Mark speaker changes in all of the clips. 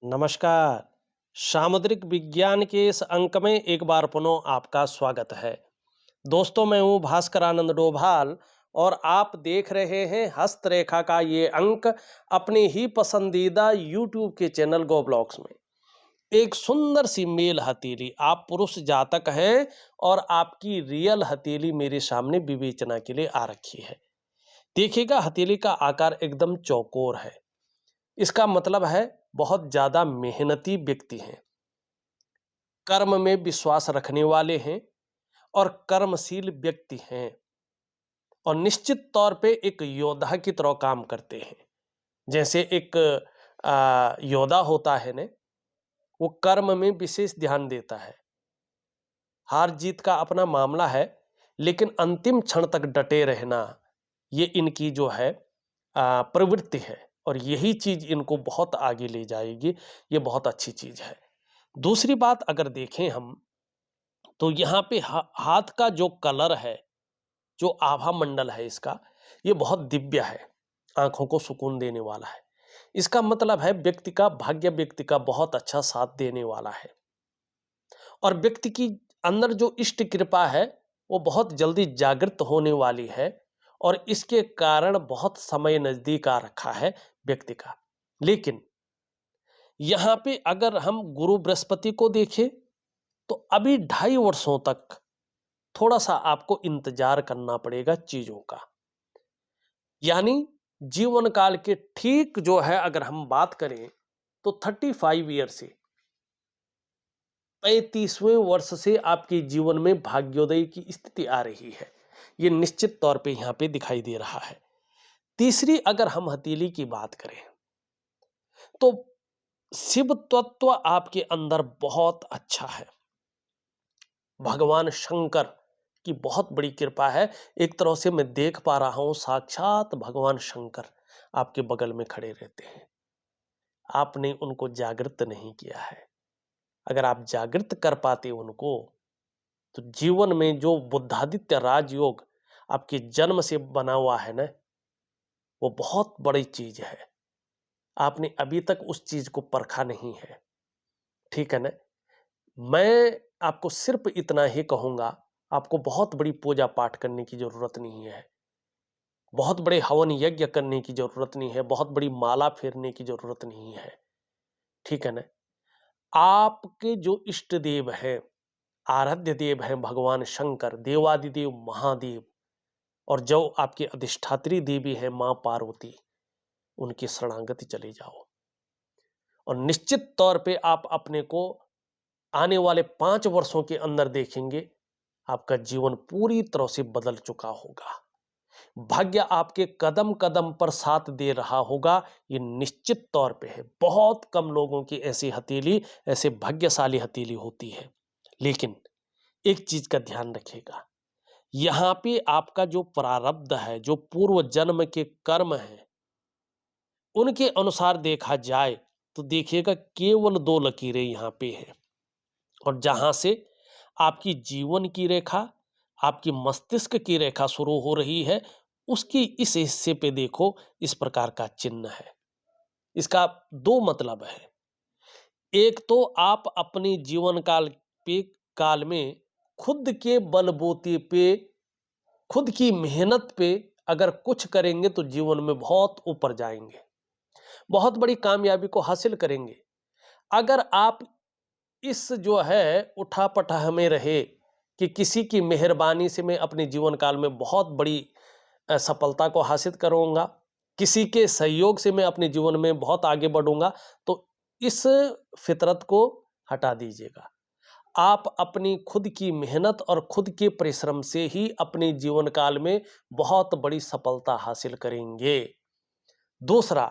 Speaker 1: नमस्कार। सामुद्रिक विज्ञान के इस अंक में एक बार पुनः आपका स्वागत है। दोस्तों, मैं हूँ भास्कर आनंद डोभाल और आप देख रहे हैं हस्तरेखा का ये अंक अपने ही पसंदीदा यूट्यूब के चैनल गो ब्लॉग्स में। एक सुंदर सी मेल हथेली, आप पुरुष जातक हैं और आपकी रियल हथेली मेरे सामने विवेचना के लिए आ रखी है। देखिएगा, हथेली का आकार एकदम चौकोर है। इसका मतलब है बहुत ज्यादा मेहनती व्यक्ति हैं, कर्म में विश्वास रखने वाले हैं और कर्मशील व्यक्ति हैं और निश्चित तौर पे एक योद्धा की तरह काम करते हैं। जैसे एक योद्धा होता है ने, वो कर्म में विशेष ध्यान देता है। हार जीत का अपना मामला है, लेकिन अंतिम क्षण तक डटे रहना, ये इनकी जो है प्रवृत्ति है और यही चीज इनको बहुत आगे ले जाएगी। ये बहुत अच्छी चीज है। दूसरी बात अगर देखें हम, तो यहाँ पे हाथ का जो कलर है, जो आभा मंडल है इसका, ये बहुत दिव्य है, आंखों को सुकून देने वाला है। इसका मतलब है व्यक्ति का भाग्य, व्यक्ति का बहुत अच्छा साथ देने वाला है और व्यक्ति की अंदर जो इष्ट कृपा है वो बहुत जल्दी जागृत होने वाली है और इसके कारण बहुत समय नजदीक आ रखा है व्यक्ति का। लेकिन यहाँ पे अगर हम गुरु बृहस्पति को देखें, तो अभी 2.5 वर्षों तक थोड़ा सा आपको इंतजार करना पड़ेगा चीजों का। यानी जीवन काल के ठीक जो है, अगर हम बात करें तो 35 ईयर से 35वें वर्ष से आपके जीवन में भाग्योदय की स्थिति आ रही है। ये निश्चित तौर पे यहां पे दिखाई दे रहा है। तीसरी, अगर हम हथेली की बात करें, तो शिव तत्व आपके अंदर बहुत अच्छा है। भगवान शंकर की बहुत बड़ी कृपा है। एक तरह से मैं देख पा रहा हूं साक्षात भगवान शंकर आपके बगल में खड़े रहते हैं। आपने उनको जागृत नहीं किया है। अगर आप जागृत कर पाते उनको, तो जीवन में जो बुद्धादित्य राजयोग आपके जन्म से बना हुआ है ना, वो बहुत बड़ी चीज है। आपने अभी तक उस चीज को परखा नहीं है। ठीक है ना? मैं आपको सिर्फ इतना ही कहूंगा, आपको बहुत बड़ी पूजा पाठ करने की जरूरत नहीं है, बहुत बड़े हवन यज्ञ करने की जरूरत नहीं है, बहुत बड़ी माला फेरने की जरूरत नहीं है। ठीक है ना? आपके जो इष्ट देव हैं, आराध्य देव हैं भगवान शंकर, देवादिदेव महादेव, और जो आपके अधिष्ठात्री देवी है मां पार्वती, उनकी शरणागति चले जाओ और निश्चित तौर पे आप अपने को आने वाले 5 वर्षों के अंदर देखेंगे, आपका जीवन पूरी तरह से बदल चुका होगा। भाग्य आपके कदम कदम पर साथ दे रहा होगा, ये निश्चित तौर पे है। बहुत कम लोगों की ऐसी हथेली, ऐसे भाग्यशाली हथेली होती है। लेकिन एक चीज का ध्यान रखिएगा, यहां पे आपका जो प्रारब्ध है, जो पूर्व जन्म के कर्म है, उनके अनुसार देखा जाए तो देखिएगा केवल 2 लकीरें यहां पे हैं और जहां से आपकी जीवन की रेखा, आपकी मस्तिष्क की रेखा शुरू हो रही है, उसकी इस हिस्से पे देखो इस प्रकार का चिन्ह है। इसका 2 मतलब है। एक तो आप अपने जीवन काल में खुद के बलबूते पे, खुद की मेहनत पे अगर कुछ करेंगे तो जीवन में बहुत ऊपर जाएंगे, बहुत बड़ी कामयाबी को हासिल करेंगे। अगर आप इस जो है उठा-पठा में रहे कि किसी की मेहरबानी से मैं अपने जीवन काल में बहुत बड़ी सफलता को हासिल करूँगा, किसी के सहयोग से मैं अपने जीवन में बहुत आगे बढ़ूँगा, तो इस फितरत को हटा दीजिएगा। आप अपनी खुद की मेहनत और खुद के परिश्रम से ही अपने जीवन काल में बहुत बड़ी सफलता हासिल करेंगे। दूसरा,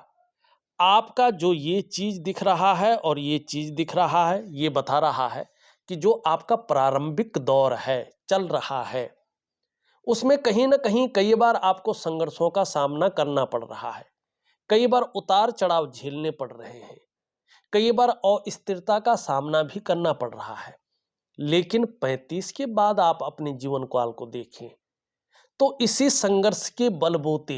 Speaker 1: आपका जो ये चीज दिख रहा है और ये चीज दिख रहा है, ये बता रहा है कि जो आपका प्रारंभिक दौर है, चल रहा है, उसमें कहीं ना कहीं कई बार आपको संघर्षों का सामना करना पड़ रहा है, कई बार उतार चढ़ाव झेलने पड़ रहे हैं, कई बार अस्थिरता का सामना भी करना पड़ रहा है। लेकिन 35 के बाद आप अपने जीवन काल को देखें, तो इसी संघर्ष के बलबूते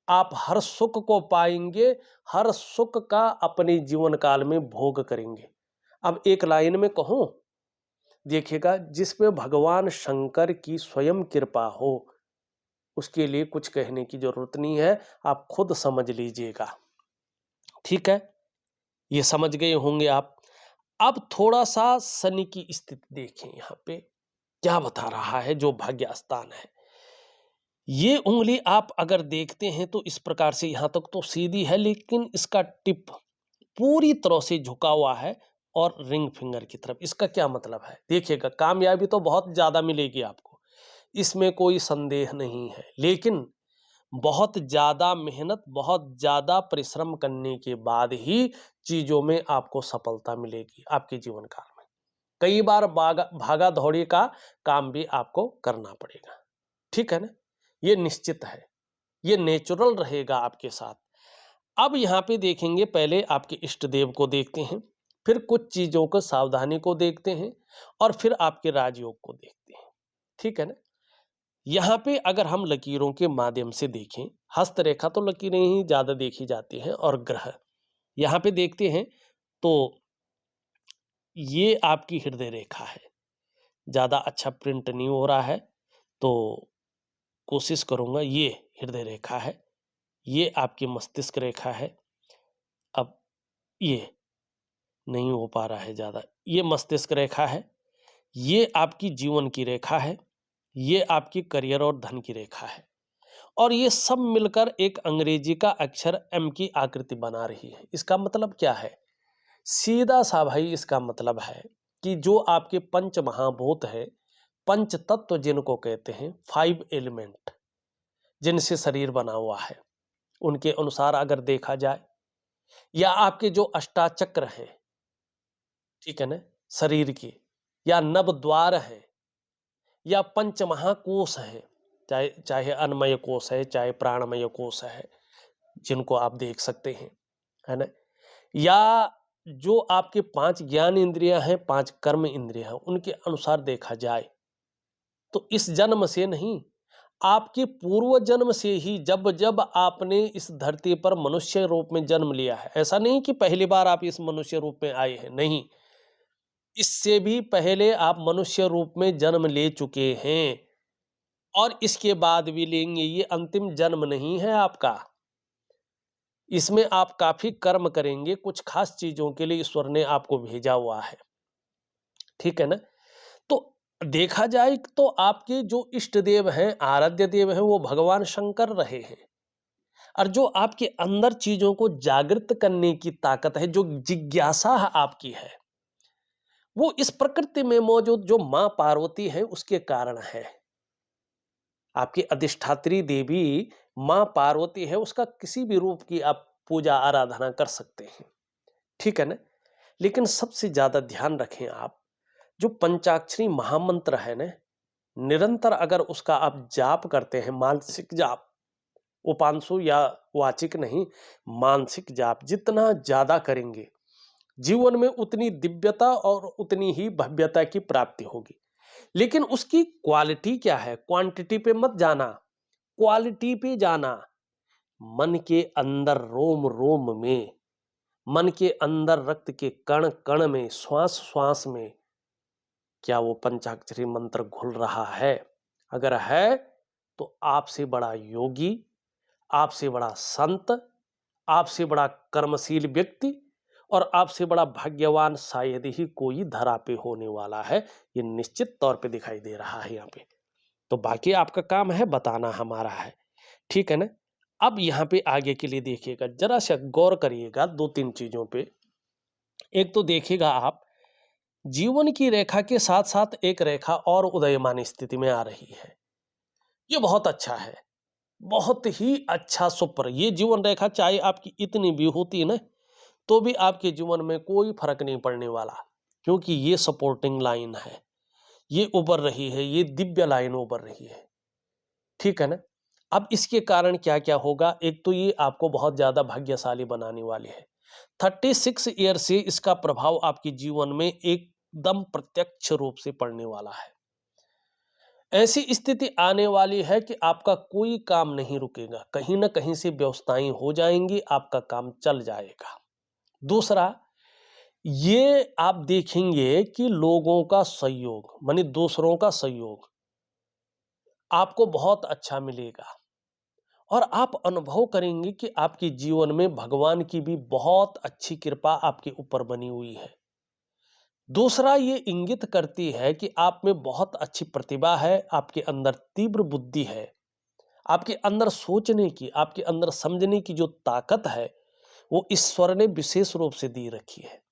Speaker 1: आप हर सुख को पाएंगे, हर सुख का अपने जीवन काल में भोग करेंगे। अब एक लाइन में कहूं, देखिएगा, जिसमें भगवान शंकर की स्वयं कृपा हो उसके लिए कुछ कहने की जरूरत नहीं है, आप खुद समझ लीजिएगा। ठीक है, ये समझ गए होंगे आप। अब थोड़ा सा शनि की स्थिति देखें, यहां पे क्या बता रहा है जो भाग्य स्थान है। ये उंगली आप अगर देखते हैं तो इस प्रकार से यहां तक तो सीधी है, लेकिन इसका टिप पूरी तरह से झुका हुआ है और रिंग फिंगर की तरफ। इसका क्या मतलब है, देखिएगा, कामयाबी तो बहुत ज्यादा मिलेगी आपको, इसमें कोई संदेह नहीं है, लेकिन बहुत ज्यादा मेहनत, बहुत ज्यादा परिश्रम करने के बाद ही चीजों में आपको सफलता मिलेगी आपके जीवन काल में। कई बार भागा दौड़ी का काम भी आपको करना पड़ेगा। ठीक है ना, ये निश्चित है, ये नेचुरल रहेगा आपके साथ। अब यहां पे देखेंगे, पहले आपके इष्ट देव को देखते हैं, फिर कुछ चीजों को सावधानी को देखते हैं, और फिर आपके राजयोग को देखते हैं। ठीक है ना, यहां पे अगर हम लकीरों के माध्यम से देखें, हस्तरेखा तो लकीरें ही ज्यादा देखी जाती हैं, और ग्रह यहां पे देखते हैं तो ये आपकी हृदय रेखा है। ज्यादा अच्छा प्रिंट नहीं हो रहा है तो कोशिश करूंगा। ये हृदय रेखा है, ये आपकी मस्तिष्क रेखा है। अब ये नहीं हो पा रहा है ज्यादा, ये मस्तिष्क रेखा है, ये आपकी जीवन की रेखा है, ये आपकी करियर और धन की रेखा है, और ये सब मिलकर एक अंग्रेजी का अक्षर एम की आकृति बना रही है। इसका मतलब क्या है, सीधा सा भाई, इसका मतलब है कि जो आपके पंच महाभूत है, पंच तत्व जिनको कहते हैं, 5 एलिमेंट जिनसे शरीर बना हुआ है, उनके अनुसार अगर देखा जाए, या आपके जो अष्टाचक्र हैं, ठीक है ना, शरीर की, या नव द्वार है, या पंच महाकोश है, चाहे चाहे अन्नमय कोश है, चाहे प्राणमय कोश है, जिनको आप देख सकते हैं, है ना, या जो आपके 5 ज्ञान इंद्रियां हैं, 5 कर्म इंद्रियां हैं, उनके अनुसार देखा जाए तो इस जन्म से नहीं, आपके पूर्व जन्म से ही, जब जब आपने इस धरती पर मनुष्य रूप में जन्म लिया है, ऐसा नहीं कि पहली बार आप इस मनुष्य रूप में आए हैं, नहीं, इससे भी पहले आप मनुष्य रूप में जन्म ले चुके हैं, और इसके बाद भी लेंगे। ये अंतिम जन्म नहीं है आपका, इसमें आप काफी कर्म करेंगे, कुछ खास चीजों के लिए ईश्वर ने आपको भेजा हुआ है। ठीक है ना, तो देखा जाए तो आपके जो इष्ट देव हैं, आराध्य देव हैं, वो भगवान शंकर रहे हैं, और जो आपके अंदर चीजों को जागृत करने की ताकत है, जो जिज्ञासा आपकी है, वो इस प्रकृति में मौजूद जो मां पार्वती है उसके कारण है। आपकी अधिष्ठात्री देवी मां पार्वती है, उसका किसी भी रूप की आप पूजा आराधना कर सकते हैं। ठीक है ना, लेकिन सबसे ज्यादा ध्यान रखें आप, जो पंचाक्षरी महामंत्र है ना, निरंतर अगर उसका आप जाप करते हैं, मानसिक जाप, उपांशु या वाचिक नहीं, मानसिक जाप जितना ज्यादा करेंगे, जीवन में उतनी दिव्यता और उतनी ही भव्यता की प्राप्ति होगी। लेकिन उसकी क्वालिटी क्या है, क्वांटिटी पे मत जाना, क्वालिटी पे जाना। मन के अंदर रोम रोम में, मन के अंदर रक्त के कण कण में, श्वास श्वास में क्या वो पंचाक्षरी मंत्र घुल रहा है? अगर है तो आपसे बड़ा योगी, आपसे बड़ा संत, आपसे बड़ा कर्मशील व्यक्ति और आपसे बड़ा भाग्यवान शायद ही कोई धरा पे होने वाला है। ये निश्चित तौर पे दिखाई दे रहा है यहाँ पे। तो बाकी आपका काम है बताना, हमारा है। ठीक है ना, अब यहाँ पे आगे के लिए देखिएगा, जरा सा गौर करिएगा 2-3 चीजों पे। एक तो देखिएगा आप, जीवन की रेखा के साथ साथ एक रेखा और उदयमान स्थिति में आ रही है। ये बहुत अच्छा है, बहुत ही अच्छा, सुपर। ये जीवन रेखा चाहे आपकी इतनी भी होती है ना, तो भी आपके जीवन में कोई फर्क नहीं पड़ने वाला, क्योंकि ये सपोर्टिंग लाइन है, ये उबर रही है, ये दिव्य लाइन उबर रही है। ठीक है ना, अब इसके कारण क्या क्या होगा, एक तो ये आपको बहुत ज्यादा भाग्यशाली बनाने वाली है। 36 ईयर से इसका प्रभाव आपके जीवन में एकदम प्रत्यक्ष रूप से पड़ने वाला है। ऐसी स्थिति आने वाली है कि आपका कोई काम नहीं रुकेगा, कहीं ना कहीं से व्यवस्थाएं हो जाएंगी, आपका काम चल जाएगा। दूसरा, ये आप देखेंगे कि लोगों का सहयोग माने दूसरों का सहयोग आपको बहुत अच्छा मिलेगा और आप अनुभव करेंगे कि आपके जीवन में भगवान की भी बहुत अच्छी कृपा आपके ऊपर बनी हुई है। दूसरा, ये इंगित करती है कि आप में बहुत अच्छी प्रतिभा है, आपके अंदर तीव्र बुद्धि है, आपके अंदर सोचने की, आपके अंदर समझने की जो ताकत है वो ईश्वर ने विशेष रूप से दी रखी है।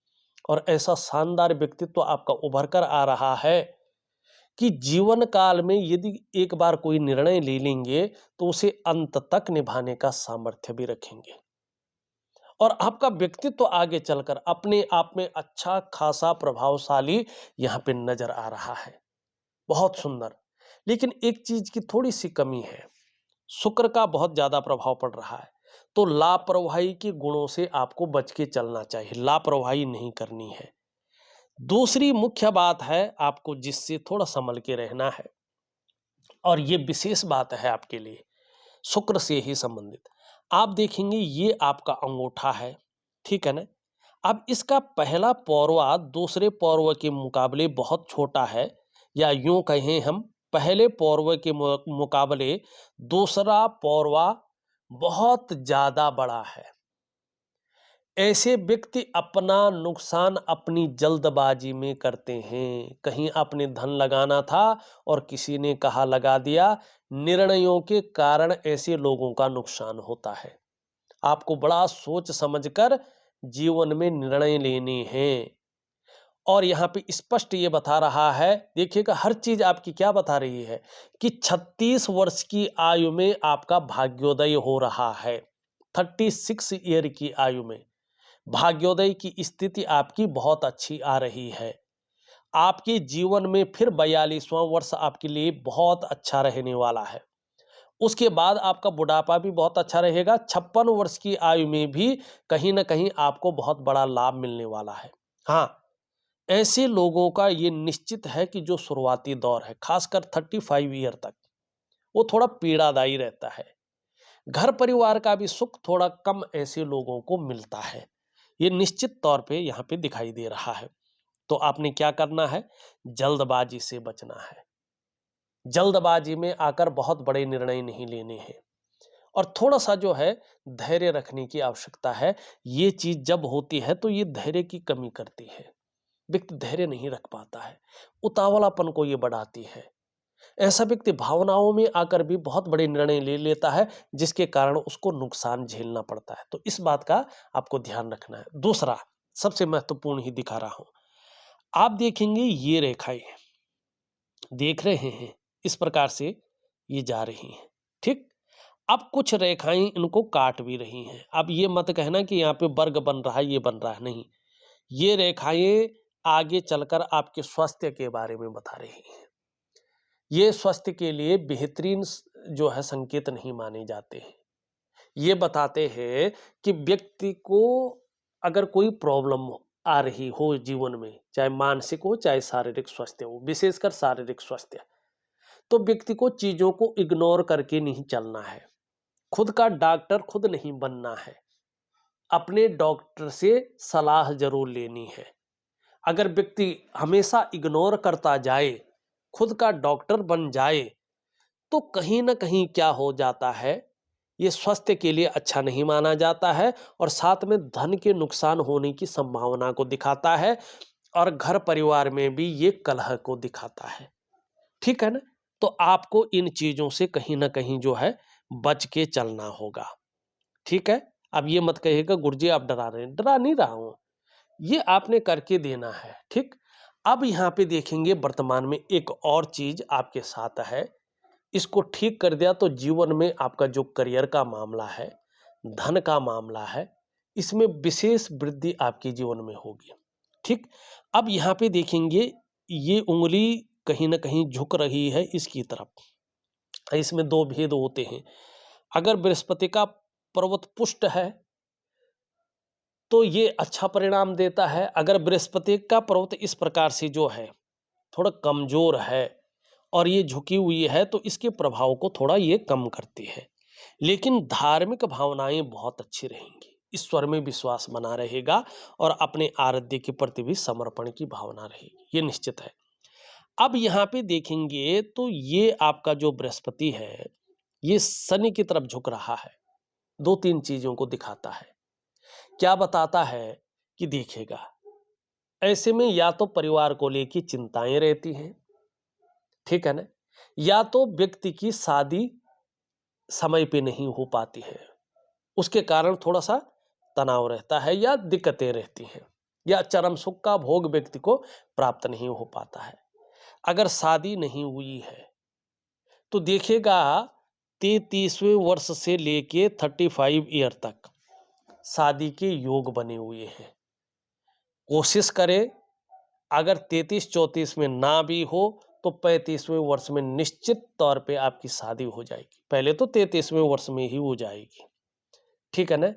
Speaker 1: और ऐसा शानदार व्यक्तित्व आपका उभर कर आ रहा है कि जीवन काल में यदि एक बार कोई निर्णय ले लेंगे तो उसे अंत तक निभाने का सामर्थ्य भी रखेंगे और आपका व्यक्तित्व आगे चलकर अपने आप में अच्छा खासा प्रभावशाली यहां पे नजर आ रहा है। बहुत सुंदर। लेकिन एक चीज की थोड़ी सी कमी है, शुक्र का बहुत ज्यादा प्रभाव पड़ रहा है, तो लापरवाही के गुणों से आपको बच के चलना चाहिए, लापरवाही नहीं करनी है। दूसरी मुख्य बात है आपको जिससे थोड़ा संभल के रहना है, और ये विशेष बात है आपके लिए, शुक्र से ही संबंधित। आप देखेंगे ये आपका अंगूठा है, ठीक है ना। अब इसका पहला पौरवा दूसरे पौरव के मुकाबले बहुत छोटा है, या यूं कहें हम पहले पौरव के मुकाबले दूसरा पौरवा बहुत ज्यादा बड़ा है। ऐसे व्यक्ति अपना नुकसान अपनी जल्दबाजी में करते हैं। कहीं आपने धन लगाना था और किसी ने कहा लगा दिया, निर्णयों के कारण ऐसे लोगों का नुकसान होता है। आपको बड़ा सोच समझकर जीवन में निर्णय लेने हैं। और यहाँ पे स्पष्ट ये बता रहा है, देखिएगा हर चीज आपकी क्या बता रही है कि 36 वर्ष की आयु में आपका भाग्योदय हो रहा है। 36 ईयर की आयु में भाग्योदय की स्थिति आपकी बहुत अच्छी आ रही है। आपके जीवन में फिर 42वां वर्ष आपके लिए बहुत अच्छा रहने वाला है। उसके बाद आपका बुढ़ापा भी बहुत अच्छा रहेगा। 56 वर्ष की आयु में भी कहीं ना कहीं आपको बहुत बड़ा लाभ मिलने वाला है। हाँ, ऐसे लोगों का ये निश्चित है कि जो शुरुआती दौर है, खासकर 35 ईयर तक, वो थोड़ा पीड़ादायी रहता है। घर परिवार का भी सुख थोड़ा कम ऐसे लोगों को मिलता है, ये निश्चित तौर पे यहाँ पे दिखाई दे रहा है। तो आपने क्या करना है, जल्दबाजी से बचना है। जल्दबाजी में आकर बहुत बड़े निर्णय नहीं लेने हैं, और थोड़ा सा जो है धैर्य रखने की आवश्यकता है। ये चीज जब होती है तो ये धैर्य की कमी करती है, व्यक्ति धैर्य नहीं रख पाता है, उतावलापन को ये बढ़ाती है। ऐसा व्यक्ति भावनाओं में आकर भी बहुत बड़े निर्णय ले लेता है, जिसके कारण उसको नुकसान झेलना पड़ता है। तो इस बात का आपको ध्यान रखना है। दूसरा, सबसे महत्वपूर्ण ही दिखा रहा हूं, आप देखेंगे ये रेखाएं देख रहे हैं, इस प्रकार से ये जा रही हैं, ठीक। अब कुछ रेखाएं इनको काट भी रही हैं। अब ये मत कहना कि यहाँ पे वर्ग बन रहा है, ये बन रहा है, नहीं। ये रेखाएं आगे चलकर आपके स्वास्थ्य के बारे में बता रही हैं। ये स्वास्थ्य के लिए बेहतरीन जो है संकेत नहीं माने जाते हैं। ये बताते हैं कि व्यक्ति को अगर कोई प्रॉब्लम आ रही हो जीवन में, चाहे मानसिक हो चाहे शारीरिक स्वास्थ्य हो, विशेषकर शारीरिक स्वास्थ्य, तो व्यक्ति को चीजों को इग्नोर करके नहीं चलना है। खुद का डॉक्टर खुद नहीं बनना है, अपने डॉक्टर से सलाह जरूर लेनी है। अगर व्यक्ति हमेशा इग्नोर करता जाए, खुद का डॉक्टर बन जाए, तो कहीं ना कहीं क्या हो जाता है, ये स्वास्थ्य के लिए अच्छा नहीं माना जाता है और साथ में धन के नुकसान होने की संभावना को दिखाता है, और घर परिवार में भी ये कलह को दिखाता है, ठीक है ना। तो आपको इन चीजों से कहीं ना कहीं जो है बच के चलना होगा, ठीक है। अब ये मत कहिएगा गुरुजी आप डरा रहे हैं, डरा नहीं रहा हूं, ये आपने करके देना है, ठीक। अब यहां पे देखेंगे वर्तमान में एक और चीज आपके साथ है, इसको ठीक कर दिया तो जीवन में आपका जो करियर का मामला है, धन का मामला है, इसमें विशेष वृद्धि आपके जीवन में होगी, ठीक। अब यहां पे देखेंगे ये उंगली कहीं ना कहीं झुक रही है इसकी तरफ। इसमें दो भेद होते हैं। अगर बृहस्पति का पर्वत पुष्ट है तो ये अच्छा परिणाम देता है। अगर बृहस्पति का पर्वत इस प्रकार से जो है थोड़ा कमजोर है और ये झुकी हुई है तो इसके प्रभाव को थोड़ा ये कम करती है। लेकिन धार्मिक भावनाएं बहुत अच्छी रहेंगी, ईश्वर में विश्वास बना रहेगा और अपने आराध्य के प्रति भी समर्पण की भावना रहेगी, ये निश्चित है। अब यहाँ पे देखेंगे तो ये आपका जो बृहस्पति है ये शनि की तरफ झुक रहा है, दो तीन चीजों को दिखाता है। क्या बताता है कि देखिएगा, ऐसे में या तो परिवार को लेकर चिंताएं रहती हैं, ठीक है ना, या तो व्यक्ति की शादी समय पे नहीं हो पाती है, उसके कारण थोड़ा सा तनाव रहता है या दिक्कतें रहती हैं, या चरम सुख का भोग व्यक्ति को प्राप्त नहीं हो पाता है। अगर शादी नहीं हुई है तो देखिएगा 33वें वर्ष से लेके 35 ईयर तक शादी के योग बने हुए हैं। कोशिश करें, अगर 33-34 में ना भी हो तो 35वें वर्ष में निश्चित तौर पे आपकी शादी हो जाएगी। पहले तो 33वें वर्ष में ही हो जाएगी, ठीक है ना।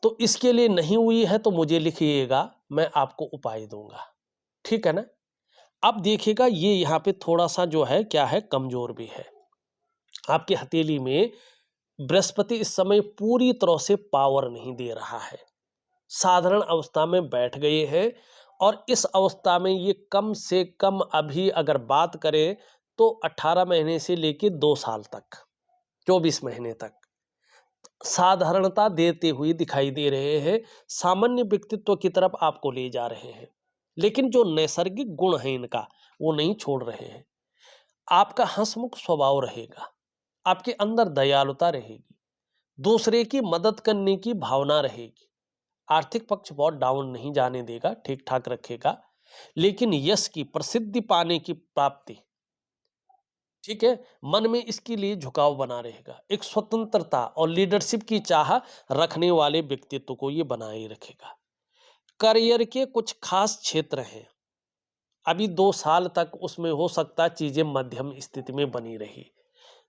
Speaker 1: तो इसके लिए नहीं हुई है तो मुझे लिखिएगा, मैं आपको उपाय दूंगा, ठीक है ना। अब देखिएगा ये यहाँ पे थोड़ा सा जो है क्या है, कमजोर भी है। आपकी हथेली में बृहस्पति इस समय पूरी तरह से पावर नहीं दे रहा है, साधारण अवस्था में बैठ गए हैं। और इस अवस्था में ये कम से कम अभी अगर बात करें तो 18 महीने से लेकर 2 साल तक, 24 महीने तक साधारणता देते हुए दिखाई दे रहे हैं, सामान्य व्यक्तित्व की तरफ आपको ले जा रहे हैं। लेकिन जो नैसर्गिक गुण है इनका वो नहीं छोड़ रहे हैं। आपका हंसमुख स्वभाव रहेगा, आपके अंदर दयालुता रहेगी, दूसरे की मदद करने की भावना रहेगी। आर्थिक पक्ष बहुत डाउन नहीं जाने देगा, ठीक ठाक रखेगा। लेकिन यश की, प्रसिद्धि पाने की प्राप्ति, ठीक है, मन में इसके लिए झुकाव बना रहेगा। एक स्वतंत्रता और लीडरशिप की चाह रखने वाले व्यक्तित्व को ये बनाए रखेगा। करियर के कुछ खास क्षेत्र हैं, अभी 2 साल तक उसमें हो सकता चीजें मध्यम स्थिति में बनी रही,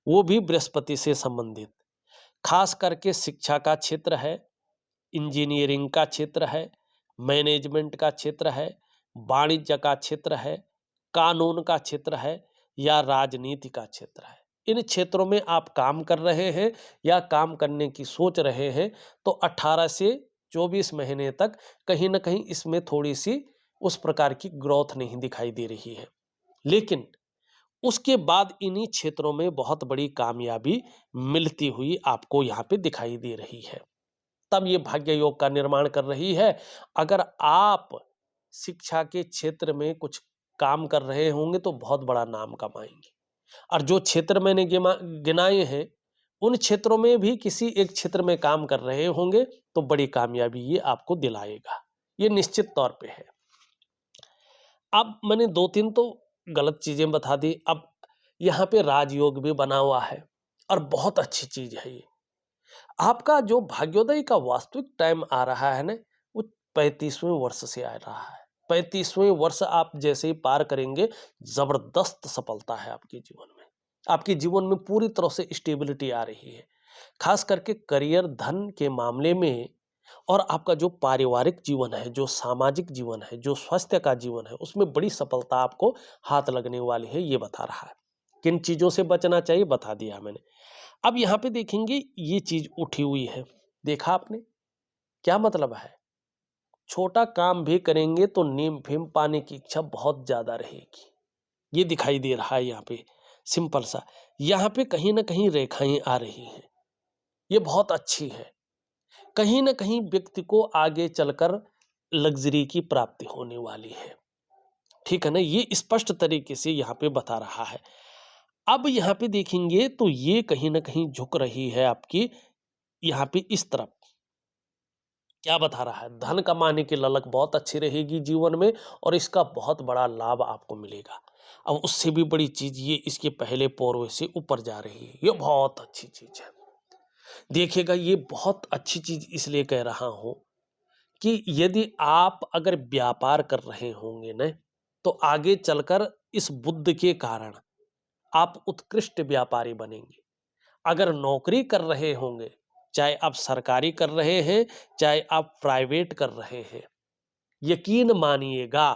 Speaker 1: वो भी बृहस्पति से संबंधित। खास करके शिक्षा का क्षेत्र है, इंजीनियरिंग का क्षेत्र है, मैनेजमेंट का क्षेत्र है, वाणिज्य का क्षेत्र है, कानून का क्षेत्र है या राजनीति का क्षेत्र है। इन क्षेत्रों में आप काम कर रहे हैं या काम करने की सोच रहे हैं तो 18 से 24 महीने तक कहीं ना कहीं इसमें थोड़ी सी उस प्रकार की ग्रोथ नहीं दिखाई दे रही है। लेकिन उसके बाद इन्हीं क्षेत्रों में बहुत बड़ी कामयाबी मिलती हुई आपको यहाँ पे दिखाई दे रही है। तब ये भाग्य योग का निर्माण कर रही है। अगर आप शिक्षा के क्षेत्र में कुछ काम कर रहे होंगे तो बहुत बड़ा नाम कमाएंगे, और जो क्षेत्र मैंने गिनाए हैं उन क्षेत्रों में भी किसी एक क्षेत्र में काम कर रहे होंगे तो बड़ी कामयाबी ये आपको दिलाएगा, ये निश्चित तौर पे है। अब मैंने 2-3 तो गलत चीजें बता दी। अब यहाँ पे राजयोग भी बना हुआ है और बहुत अच्छी चीज है ये। आपका जो भाग्योदय का वास्तविक टाइम आ रहा है ना, वो 35वें वर्ष से आ रहा है। 35वें वर्ष आप जैसे ही पार करेंगे, जबरदस्त सफलता है आपके जीवन में। आपके जीवन में पूरी तरह से स्टेबिलिटी आ रही है, खास करके करियर, धन के मामले में। और आपका जो पारिवारिक जीवन है, जो सामाजिक जीवन है, जो स्वास्थ्य का जीवन है, उसमें बड़ी सफलता आपको हाथ लगने वाली है, ये बता रहा है। किन चीजों से बचना चाहिए बता दिया मैंने। अब यहाँ पे देखेंगे ये चीज उठी हुई है, देखा आपने क्या मतलब है। छोटा काम भी करेंगे तो नीम फेम पाने की इच्छा बहुत ज्यादा रहेगी, ये दिखाई दे रहा है यहाँ पे। सिंपल सा यहाँ पे कहीं ना कहीं रेखाएं आ रही हैं, ये बहुत अच्छी है। कहीं ना कहीं व्यक्ति को आगे चलकर लग्जरी की प्राप्ति होने वाली है, ठीक है ना, ये स्पष्ट तरीके से यहाँ पे बता रहा है। अब यहाँ पे देखेंगे तो ये कहीं ना कहीं झुक रही है आपकी यहाँ पे इस तरफ। क्या बता रहा है, धन कमाने की ललक बहुत अच्छी रहेगी जीवन में और इसका बहुत बड़ा लाभ आपको मिलेगा। अब उससे भी बड़ी चीज ये इसके पहले पौरवे से ऊपर जा रही है, ये बहुत अच्छी चीज है। देखिएगा ये बहुत अच्छी चीज इसलिए कह रहा हूं कि यदि आप अगर व्यापार कर रहे होंगे ना तो आगे चलकर इस बुद्ध के कारण आप उत्कृष्ट व्यापारी बनेंगे। अगर नौकरी कर रहे होंगे, चाहे आप सरकारी कर रहे हैं चाहे आप प्राइवेट कर रहे हैं, यकीन मानिएगा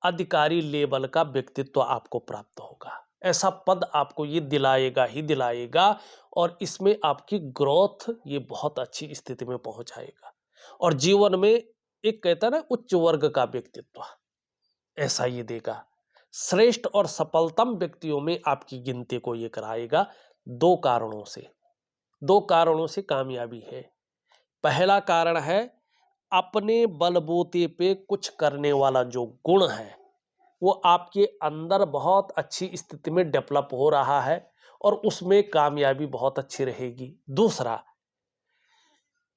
Speaker 1: अधिकारी लेवल का व्यक्तित्व आपको प्राप्त होगा। ऐसा पद आपको ये दिलाएगा ही दिलाएगा, और इसमें आपकी ग्रोथ ये बहुत अच्छी स्थिति में पहुंचाएगा, और जीवन में एक कहता है ना उच्च वर्ग का व्यक्तित्व, ऐसा ये देगा। श्रेष्ठ और सफलतम व्यक्तियों में आपकी गिनती को ये कराएगा। दो कारणों से, दो कारणों से कामयाबी है। पहला कारण है अपने बलबूते पे कुछ करने वाला जो गुण है वो आपके अंदर बहुत अच्छी स्थिति में डेवलप हो रहा है, और उसमें कामयाबी बहुत अच्छी रहेगी। दूसरा,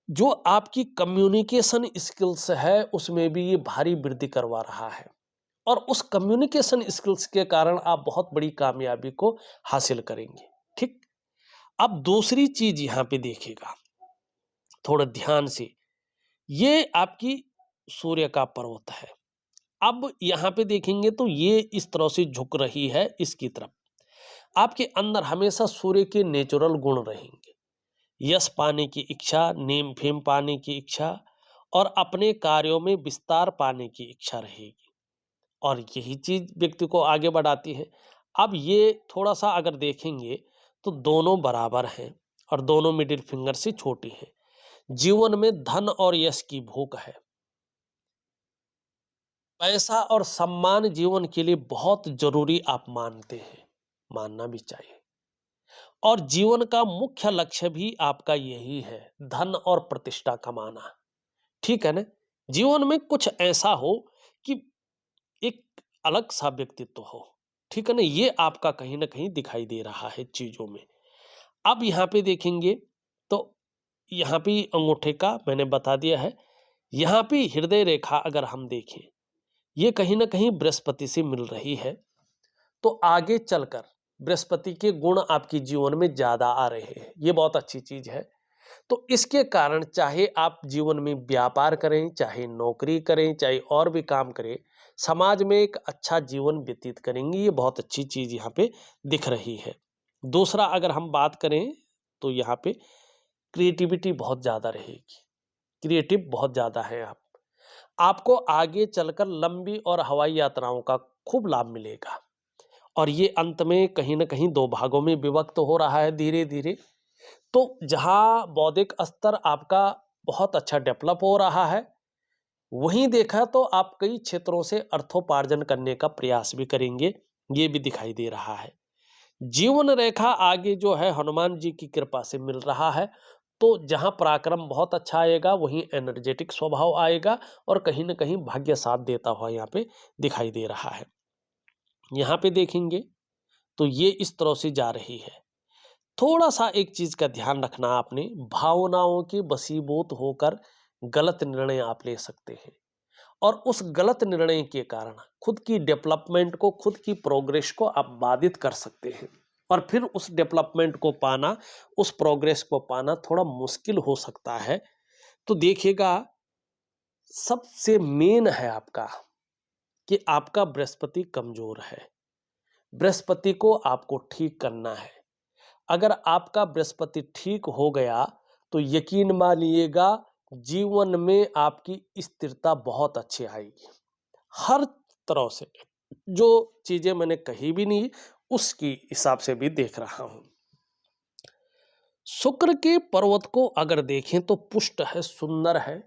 Speaker 1: जो आपकी कम्युनिकेशन स्किल्स है उसमें भी ये भारी वृद्धि करवा रहा है, और उस कम्युनिकेशन स्किल्स के कारण आप बहुत बड़ी कामयाबी को हासिल करेंगे। ठीक। अब दूसरी चीज यहां पे देखिएगा थोड़ा ध्यान से, ये आपकी सूर्य का पर्वत है। अब यहां पे देखेंगे तो ये इस तरह से झुक रही है इसकी तरफ। आपके अंदर हमेशा सूर्य के नेचुरल गुण रहेंगे, यश पाने की इच्छा, नेम फेम पाने की इच्छा, और अपने कार्यों में विस्तार पाने की इच्छा रहेगी, और यही चीज व्यक्ति को आगे बढ़ाती है। अब ये थोड़ा सा अगर देखेंगे तो दोनों बराबर हैं, और दोनों मिडिल फिंगर से छोटी हैं। जीवन में धन और यश की भूख है, पैसा और सम्मान जीवन के लिए बहुत जरूरी आप मानते हैं, मानना भी चाहिए, और जीवन का मुख्य लक्ष्य भी आपका यही है, धन और प्रतिष्ठा कमाना। ठीक है ना। जीवन में कुछ ऐसा हो कि एक अलग सा व्यक्तित्व हो, ठीक है ना, ये आपका कहीं ना कहीं दिखाई दे रहा है चीजों में। अब यहाँ पे देखेंगे तो यहाँ पे अंगूठे का मैंने बता दिया है। यहाँ पे हृदय रेखा अगर हम देखें, ये कहीं ना कहीं बृहस्पति से मिल रही है, तो आगे चलकर बृहस्पति के गुण आपके जीवन में ज्यादा आ रहे हैं, ये बहुत अच्छी चीज है। तो इसके कारण चाहे आप जीवन में व्यापार करें, चाहे नौकरी करें, चाहे और भी काम करें, समाज में एक अच्छा जीवन व्यतीत करेंगे, ये बहुत अच्छी चीज यहाँ पे दिख रही है। दूसरा अगर हम बात करें तो यहाँ पे क्रिएटिविटी बहुत ज्यादा रहेगी, क्रिएटिव बहुत ज्यादा है आप। आपको आगे चलकर लंबी और हवाई यात्राओं का खूब लाभ मिलेगा, और ये अंत में कहीं ना कहीं दो भागों में विभक्त हो रहा है धीरे धीरे। तो जहां बौद्धिक स्तर आपका बहुत अच्छा डेवलप हो रहा है, वहीं देखा तो आप कई क्षेत्रों से अर्थोपार्जन करने का प्रयास भी करेंगे, ये भी दिखाई दे रहा है। जीवन रेखा आगे जो है हनुमान जी की कृपा से मिल रहा है, तो जहां पराक्रम बहुत अच्छा आएगा वहीं एनर्जेटिक स्वभाव आएगा, और कहीं ना कहीं भाग्य साथ देता हुआ यहाँ पे दिखाई दे रहा है। यहाँ पे देखेंगे तो ये इस तरह से जा रही है। थोड़ा सा एक चीज का ध्यान रखना आपने, भावनाओं के वशीभूत होकर गलत निर्णय आप ले सकते हैं, और उस गलत निर्णय के कारण खुद की डेवलपमेंट को, खुद की प्रोग्रेस को आप बाधित कर सकते हैं, और फिर उस डेवलपमेंट को पाना, उस प्रोग्रेस को पाना थोड़ा मुश्किल हो सकता है। तो देखिएगा सबसे मेन है आपका कि आपका बृहस्पति कमजोर है, बृहस्पति को आपको ठीक करना है। अगर आपका बृहस्पति ठीक हो गया तो यकीन मानिएगा जीवन में आपकी स्थिरता बहुत अच्छी आएगी, हर तरह से। जो चीजें मैंने कही भी नहीं उसकी हिसाब से भी देख रहा हूं। शुक्र के पर्वत को अगर देखें तो पुष्ट है, सुंदर है,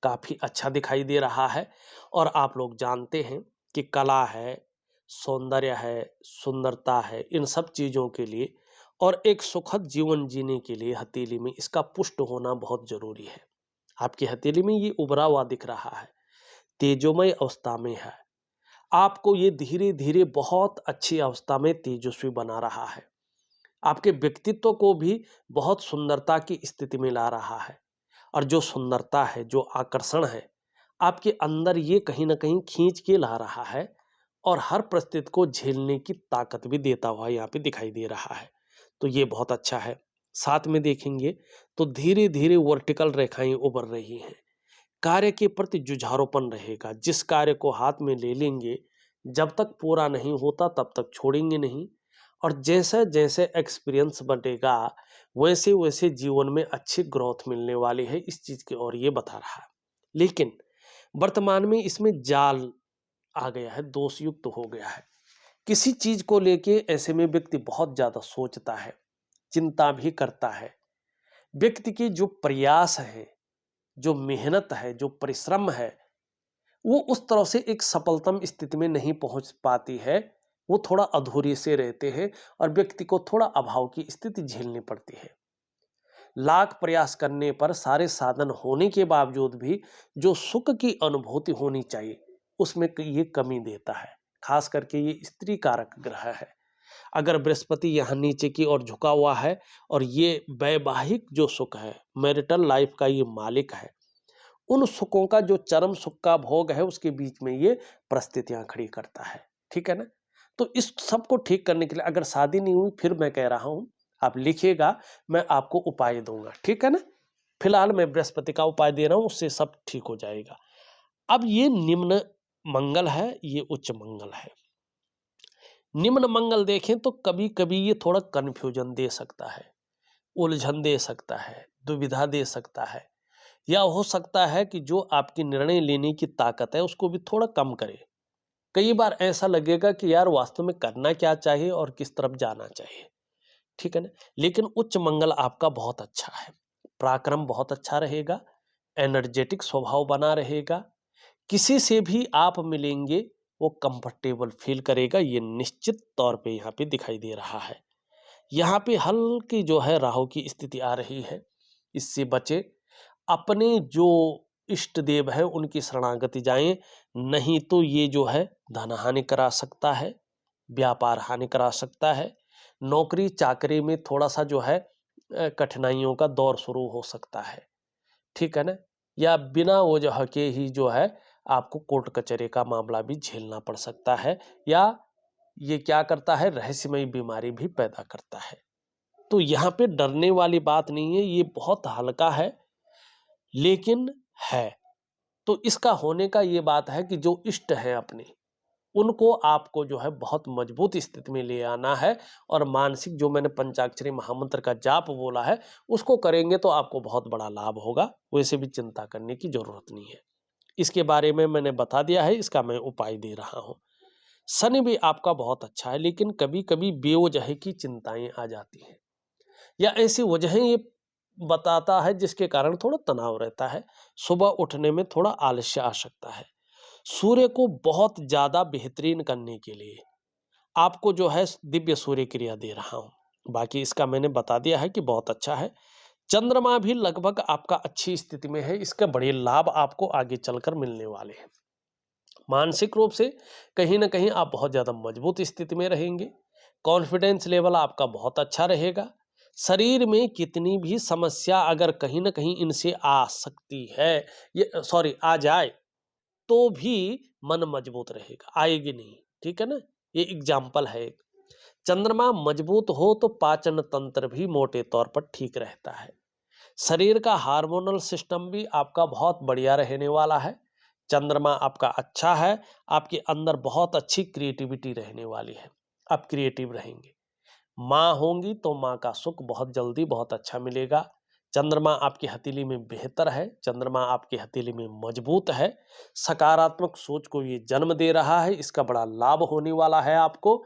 Speaker 1: काफी अच्छा दिखाई दे रहा है। और आप लोग जानते हैं कि कला है, सौंदर्य है, सुंदरता है, इन सब चीजों के लिए और एक सुखद जीवन जीने के लिए हथेली में इसका पुष्ट होना बहुत जरूरी है। आपकी हथेली में ये उभरा हुआ दिख रहा है, तेजोमय अवस्था में है, आपको ये धीरे धीरे बहुत अच्छी अवस्था में तेजस्वी बना रहा है, आपके व्यक्तित्व को भी बहुत सुंदरता की स्थिति में ला रहा है। और जो सुंदरता है, जो आकर्षण है, आपके अंदर ये कहीं ना कहीं खींच के ला रहा है, और हर परिस्थिति को झेलने की ताकत भी देता हुआ यहाँ पे दिखाई दे रहा है। तो ये बहुत अच्छा है। साथ में देखेंगे तो धीरे धीरे वर्टिकल रेखाएं उभर रही हैं, कार्य के प्रति जुझारूपन रहेगा। जिस कार्य को हाथ में ले लेंगे, जब तक पूरा नहीं होता तब तक छोड़ेंगे नहीं, और जैसे जैसे एक्सपीरियंस बढ़ेगा वैसे वैसे जीवन में अच्छी ग्रोथ मिलने वाली है, इस चीज की ओर ये बता रहा है। लेकिन वर्तमान में इसमें जाल आ गया है, दोषयुक्त हो गया है। किसी चीज को लेके ऐसे में व्यक्ति बहुत ज्यादा सोचता है, चिंता भी करता है। व्यक्ति की जो प्रयास है, जो मेहनत है, जो परिश्रम है, वो उस तरह से एक सफलतम स्थिति में नहीं पहुंच पाती है। वो थोड़ा अधूरे से रहते हैं और व्यक्ति को थोड़ा अभाव की स्थिति झेलनी पड़ती है। लाख प्रयास करने पर, सारे साधन होने के बावजूद भी जो सुख की अनुभूति होनी चाहिए, उसमें ये कमी देता है। खास करके ये स्त्री कारक ग्रह है। अगर बृहस्पति यहाँ नीचे की ओर झुका हुआ है और ये वैवाहिक जो सुख है, मैरिटल लाइफ का ये मालिक है, उन सुखों का जो चरम सुख का भोग है, उसके बीच में ये परिस्थितियां खड़ी करता है। ठीक है ना? तो इस सब को ठीक करने के लिए, अगर शादी नहीं हुई, फिर मैं कह रहा हूं, आप लिखिएगा, मैं आपको उपाय दूंगा। ठीक है ना? फिलहाल मैं बृहस्पति का उपाय दे रहा हूं, उससे सब ठीक हो जाएगा। अब ये निम्न मंगल है, ये उच्च मंगल है। निम्न मंगल देखें तो कभी कभी ये थोड़ा कंफ्यूजन दे सकता है, उलझन दे सकता है, दुविधा दे सकता है, या हो सकता है कि जो आपकी निर्णय लेने की ताकत है उसको भी थोड़ा कम करे। कई बार ऐसा लगेगा कि यार वास्तव में करना क्या चाहिए और किस तरफ जाना चाहिए। ठीक है ना? लेकिन उच्च मंगल आपका बहुत अच्छा है, पराक्रम बहुत अच्छा रहेगा, एनर्जेटिक स्वभाव बना रहेगा। किसी से भी आप मिलेंगे वो कंफर्टेबल फील करेगा, ये निश्चित तौर पे यहाँ पे दिखाई दे रहा है। यहाँ पे हल्की जो है राहु की स्थिति आ रही है, इससे बचे। अपने जो इष्ट देव है उनकी शरणागति जाएं, नहीं तो ये जो है धन हानि करा सकता है, व्यापार हानि करा सकता है, नौकरी चाकरी में थोड़ा सा जो है कठिनाइयों का दौर शुरू हो सकता है। ठीक है ना? या बिना वजह के ही जो है आपको कोर्ट कचहरी का मामला भी झेलना पड़ सकता है, या ये क्या करता है, रहस्यमयी बीमारी भी पैदा करता है। तो यहाँ पे डरने वाली बात नहीं है, ये बहुत हल्का है लेकिन है। तो इसका होने का ये बात है कि जो इष्ट है अपने, उनको आपको जो है बहुत मजबूत स्थिति में ले आना है, और मानसिक जो मैंने पंचाक्षरी महामंत्र का जाप बोला है उसको करेंगे तो आपको बहुत बड़ा लाभ होगा। वैसे भी चिंता करने की जरूरत नहीं है। इसके बारे में मैंने बता दिया है, इसका मैं उपाय दे रहा हूं। शनि भी आपका बहुत अच्छा है, लेकिन कभी कभी बेवजह की चिंताएं आ जाती हैं, या ऐसी वजहें ये बताता है जिसके कारण थोड़ा तनाव रहता है। सुबह उठने में थोड़ा आलस्य आ सकता है। सूर्य को बहुत ज्यादा बेहतरीन करने के लिए आपको जो है दिव्य सूर्य क्रिया दे रहा हूं। बाकी इसका मैंने बता दिया है कि बहुत अच्छा है। चंद्रमा भी लगभग आपका अच्छी स्थिति में है, इसके बड़े लाभ आपको आगे चलकर मिलने वाले हैं। मानसिक रूप से कहीं ना कहीं आप बहुत ज्यादा मजबूत स्थिति में रहेंगे। कॉन्फिडेंस लेवल आपका बहुत अच्छा रहेगा। शरीर में कितनी भी समस्या अगर कहीं ना कहीं इनसे आ सकती है, ये सॉरी आ जाए, तो भी मन मजबूत रहेगा, आएगी नहीं। ठीक है ना? ये एग्जाम्पल है एक। चंद्रमा मजबूत हो तो पाचन तंत्र भी मोटे तौर पर ठीक रहता है। शरीर का हार्मोनल सिस्टम भी आपका बहुत बढ़िया रहने वाला है। चंद्रमा आपका अच्छा है, आपके अंदर बहुत अच्छी क्रिएटिविटी रहने वाली है, आप क्रिएटिव रहेंगे। माँ होंगी तो माँ का सुख बहुत जल्दी बहुत अच्छा मिलेगा। चंद्रमा आपकी हथेली में बेहतर है, चंद्रमा आपकी हथेली में मजबूत है। सकारात्मक सोच को ये जन्म दे रहा है, इसका बड़ा लाभ होने वाला है आपको।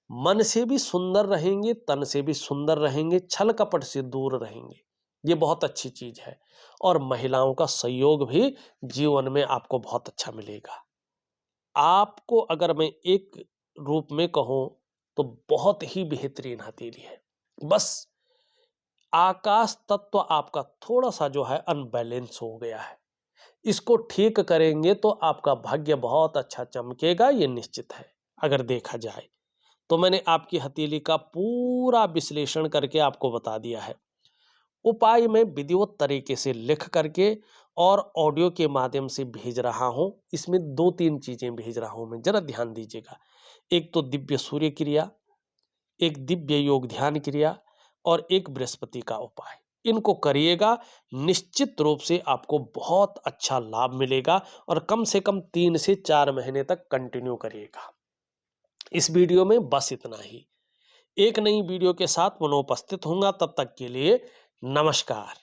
Speaker 1: मन से भी सुंदर रहेंगे, तन से भी सुंदर रहेंगे, छल कपट से दूर रहेंगे, ये बहुत अच्छी चीज है। और महिलाओं का सहयोग भी जीवन में आपको बहुत अच्छा मिलेगा। आपको अगर मैं एक रूप में कहूं तो बहुत ही बेहतरीन हथेली है। बस आकाश तत्व आपका थोड़ा सा जो है अनबैलेंस हो गया है, इसको ठीक करेंगे तो आपका भाग्य बहुत अच्छा चमकेगा, ये निश्चित है। अगर देखा जाए तो मैंने आपकी हथेली का पूरा विश्लेषण करके आपको बता दिया है। उपाय मैं विधिवत तरीके से लिख करके और ऑडियो के माध्यम से भेज रहा हूं। इसमें 2-3 चीजें भेज रहा हूं मैं, जरा ध्यान दीजिएगा। एक तो दिव्य सूर्य क्रिया, एक दिव्य योग ध्यान क्रिया, और एक बृहस्पति का उपाय। इनको करिएगा, निश्चित रूप से आपको बहुत अच्छा लाभ मिलेगा, और कम से कम 3 से 4 महीने तक कंटिन्यू करिएगा। इस वीडियो में बस इतना ही। एक नई वीडियो के साथ पुनः उपस्थित होऊंगा, तब तक के लिए नमस्कार।